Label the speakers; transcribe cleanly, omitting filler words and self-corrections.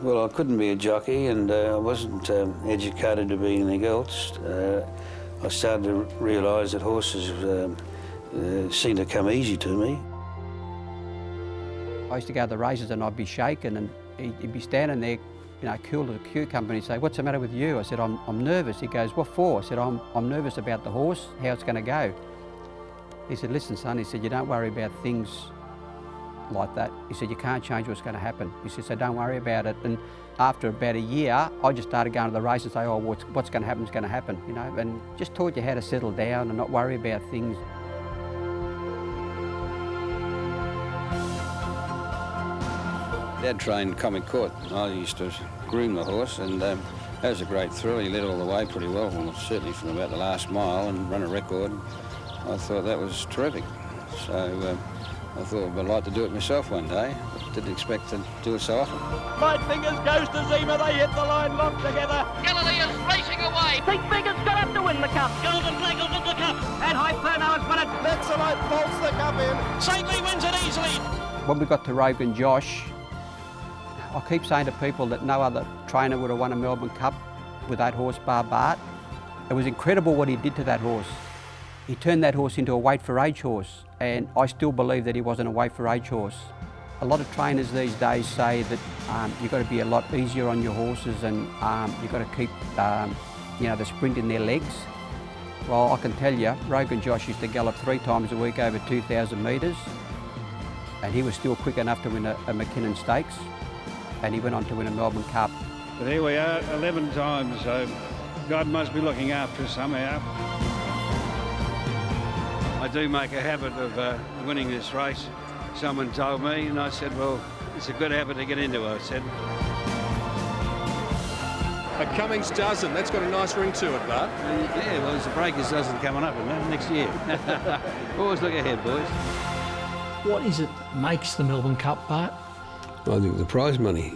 Speaker 1: Well, I couldn't be a jockey, and I wasn't educated to be anything else. I started to realise that horses seemed to come easy to me.
Speaker 2: I used to go to the races and I'd be shaking, and he'd be standing there, you know, cool as a cucumber, and he'd say, "What's the matter with you?" I said, I'm nervous. He goes, "What for?" I said, I'm nervous about the horse, how it's going to go. He said, "Listen, son," he said, "you don't worry about things like that." He said, "You can't change what's going to happen." He said, "So don't worry about it." And after about a year, I just started going to the race and say, "Oh, what's going to happen is going to happen," you know, and just taught you how to settle down and not worry about things.
Speaker 1: Dad trained Comic Court. I used to groom the horse, and that was a great thrill. He led all the way pretty well, certainly from about the last mile, and run a record. I thought that was terrific. So I thought I'd like to do it myself one day, but didn't expect to do it so often.
Speaker 3: Light Fingers goes to Zima, they hit the line locked together.
Speaker 4: Galileo's racing away.
Speaker 3: Big Fingers got up to win the cup.
Speaker 4: Golden Flag will win the cup.
Speaker 3: And Hyperno has won it. Nexolite bolts the cup in.
Speaker 4: Saintly wins it easily.
Speaker 2: When we got to Rogan Josh, I keep saying to people that no other trainer would have won a Melbourne Cup with that horse bar Bart. It was incredible what he did to that horse. He turned that horse into a weight for age horse, and I still believe that he wasn't a weight for age horse. A lot of trainers these days say that you've got to be a lot easier on your horses, and you've got to keep you know, the sprint in their legs. Well, I can tell you, Rogan Josh used to gallop 3 times a week over 2,000 metres, and he was still quick enough to win a McKinnon Stakes, and he went on to win a Melbourne Cup.
Speaker 5: But here we are, 11 times, so God must be looking after us somehow. I do make a habit of winning this race, someone told me, and I said, well, it's a good habit to get into, I said.
Speaker 6: A Cummings dozen, that's got a nice ring to it, Bart.
Speaker 5: Yeah, well, there's a Breakers dozen coming up next year. Always look ahead, boys.
Speaker 7: What is it that makes the Melbourne Cup, Bart?
Speaker 1: I think the prize money.